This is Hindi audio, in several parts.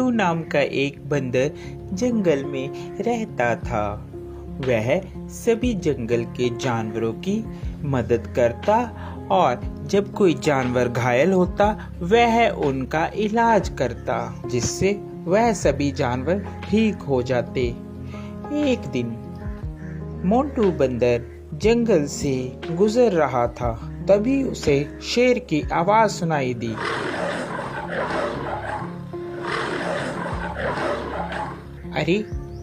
मोंटू नाम का एक बंदर जंगल में रहता था। वह सभी जंगल के जानवरों की मदद करता और जब कोई जानवर घायल होता वह उनका इलाज करता, जिससे वह सभी जानवर ठीक हो जाते। एक दिन मोंटू बंदर जंगल से गुजर रहा था, तभी उसे शेर की आवाज सुनाई दी। अरे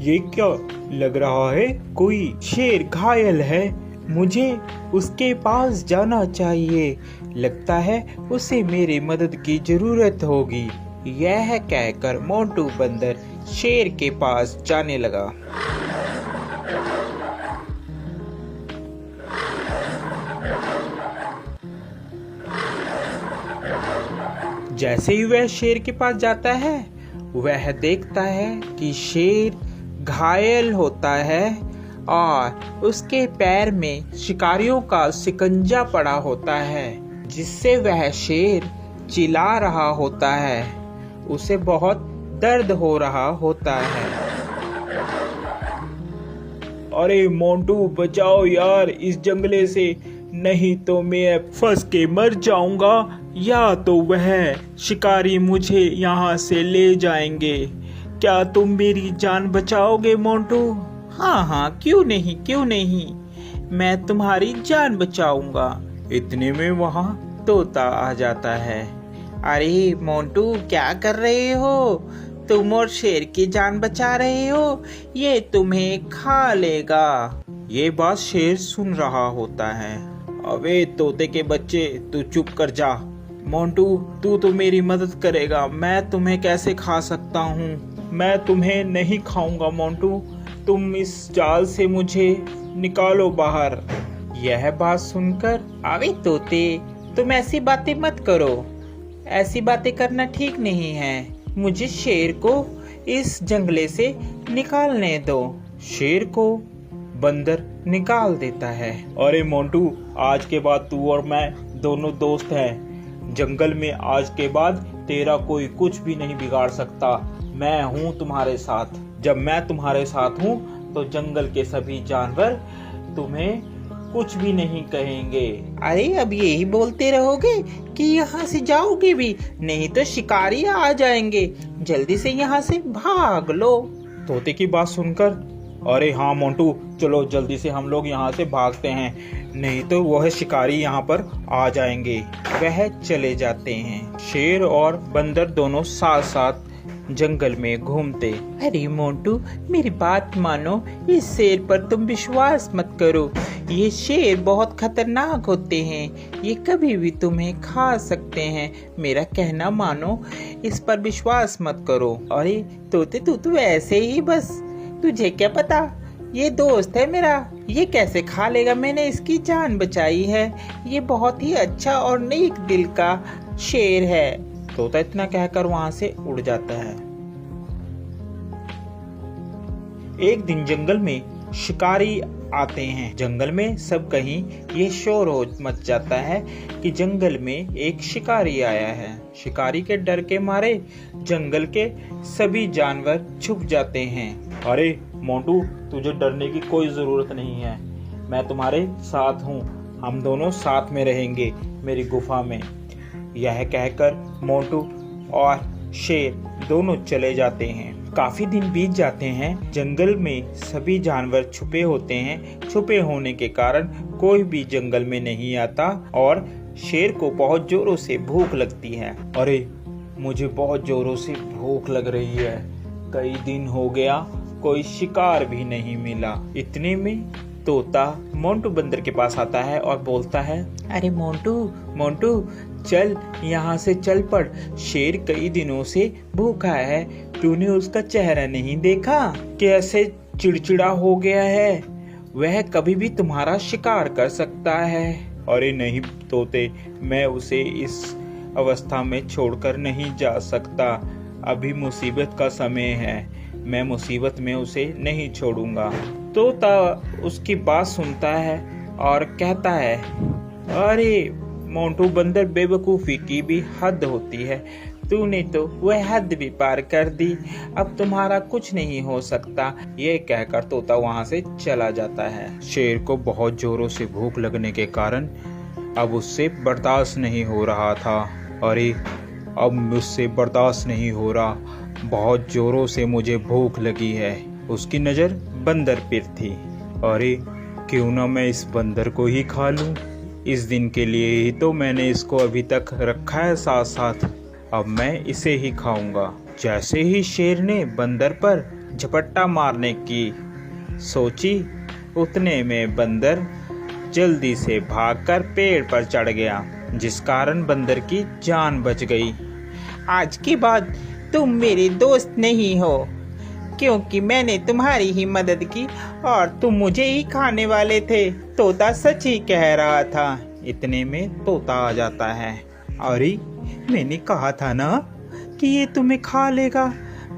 ये क्या लग रहा है, कोई शेर घायल है, मुझे उसके पास जाना चाहिए, लगता है उसे मेरी मदद की जरूरत होगी। यह कहकर मोंटू बंदर शेर के पास जाने लगा। जैसे ही वह शेर के पास जाता है वह देखता है कि शेर घायल होता है और उसके पैर में शिकारियों का शिकंजा पड़ा होता है, जिससे वह शेर चिल्ला रहा होता है। उसे बहुत दर्द हो रहा होता है। अरे मोंटू बचाओ यार इस जंगले से, नहीं तो मैं फंस के मर जाऊंगा या तो वह शिकारी मुझे यहाँ से ले जाएंगे। क्या तुम मेरी जान बचाओगे मोंटू? हाँ, क्यों नहीं, मैं तुम्हारी जान बचाऊंगा। इतने में वहाँ तोता आ जाता है। अरे मोंटू क्या कर रहे हो? तुम और शेर की जान बचा रहे हो, ये तुम्हें खा लेगा। ये बात शेर सुन रहा होता है। अबे तोते के बच्चे, तू चुप कर जा। मोंटू तू तो मेरी मदद करेगा, मैं तुम्हें कैसे खा सकता हूँ? मैं तुम्हें नहीं खाऊंगा मोंटू, तुम इस जाल से मुझे निकालो बाहर। यह बात सुनकर, अबे तोते तुम ऐसी बातें मत करो, ऐसी बातें करना ठीक नहीं है। मुझे शेर को इस जंगले से निकालने दो। शेर को बंदर निकाल देता है। अरे मोंटू आज के बाद तू और मैं दोनों दोस्त हैं। जंगल में आज के बाद तेरा कोई कुछ भी नहीं बिगाड़ सकता। मैं हूँ तुम्हारे साथ। जब मैं तुम्हारे साथ हूँ तो जंगल के सभी जानवर तुम्हें कुछ भी नहीं कहेंगे। अरे अब यही बोलते रहोगे कि यहाँ से जाओगे भी, नहीं तो शिकारी आ जाएंगे। जल्दी से यहाँ से भाग लो। तोते की बात सुनकर, अरे हाँ मोंटू चलो जल्दी से हम लोग यहाँ से भागते हैं, नहीं तो वह शिकारी यहाँ पर आ जाएंगे। वह चले जाते हैं। शेर और बंदर दोनों साथ साथ जंगल में घूमते। अरे मोंटू मेरी बात मानो, इस शेर पर तुम विश्वास मत करो। ये शेर बहुत खतरनाक होते हैं, ये कभी भी तुम्हें खा सकते हैं। मेरा कहना मानो, इस पर विश्वास मत करो। अरे तोते तू तो ऐसे ही बस, तुझे क्या पता, ये दोस्त है मेरा, ये कैसे खा लेगा, मैंने इसकी जान बचाई है। ये बहुत ही अच्छा और नेक दिल का शेर है। तोता इतना कहकर वहां से उड़ जाता है। एक दिन जंगल में शिकारी आते हैं। जंगल में सब कहीं ये शोर हो मच जाता है कि जंगल में एक शिकारी आया है। शिकारी के डर के मारे जंगल के सभी जानवर छुप जाते हैं। अरे मोंटू तुझे डरने की कोई जरूरत नहीं है, मैं तुम्हारे साथ हूँ, हम दोनों साथ में रहेंगे मेरी गुफा में। यह कहकर मोंटू और शेर दोनों चले जाते हैं। काफी दिन बीत जाते हैं। जंगल में सभी जानवर छुपे होते हैं। छुपे होने के कारण कोई भी जंगल में नहीं आता और शेर को बहुत जोरों से भूख लगती है। अरे मुझे बहुत जोरों से भूख लग रही है, कई दिन हो गया कोई शिकार भी नहीं मिला। इतने में तोता मोंटू बंदर के पास आता है और बोलता है, अरे मोंटू चल यहाँ से चल पड़, शेर कई दिनों से भूखा है, तूने उसका चेहरा नहीं देखा, कैसे चिड़चिड़ा हो गया है, वह कभी भी तुम्हारा शिकार कर सकता है। अरे नहीं तोते, मैं उसे इस अवस्था में छोड़कर नहीं जा सकता, अभी मुसीबत का समय है, मैं मुसीबत में उसे नहीं छोड़ूंगा। तोता उसकी बात सुनता है और कहता है, अरे मोंटू बंदर बेवकूफ़ी की भी हद होती है, तूने तो वह हद भी पार कर दी, अब तुम्हारा कुछ नहीं हो सकता। ये कहकर तोता वहाँ से चला जाता है। शेर को बहुत जोरों से भूख लगने के कारण अब उससे बर्दाश्त नहीं हो रहा था। अरे अब मुझसे बर्दाश्त नहीं हो रहा, बहुत जोरों से मुझे भूख लगी है। उसकी नज़र बंदर पर थी। अरे क्यों ना मैं इस बंदर को ही खा लूं, इस दिन के लिए ही तो मैंने इसको अभी तक रखा है साथ साथ, अब मैं इसे ही खाऊंगा। जैसे ही शेर ने बंदर पर झपट्टा मारने की सोची, उतने में बंदर जल्दी से भागकर पेड़ पर चढ़ गया, जिस कारण बंदर की जान बच गई। आज के बाद तुम मेरे दोस्त नहीं हो, क्योंकि मैंने तुम्हारी ही मदद की और तुम मुझे ही खाने वाले थे। तोता सच ही कह रहा था। इतने में तोता आ जाता है। अरे मैंने कहा था ना कि ये तुम्हें खा लेगा,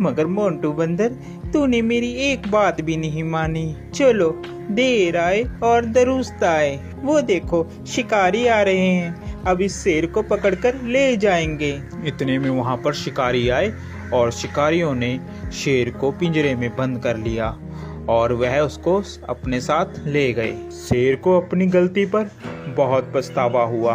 मगर मोंटू बंदर तूने मेरी एक बात भी नहीं मानी। चलो देर आए और दुरुस्त आए, वो देखो शिकारी आ रहे हैं, अब इस शेर को पकड़कर ले जाएंगे। इतने में वहां पर शिकारी आए और शिकारियों ने शेर को पिंजरे में बंद कर लिया और वह उसको अपने साथ ले गए। शेर को अपनी गलती पर बहुत पछतावा हुआ।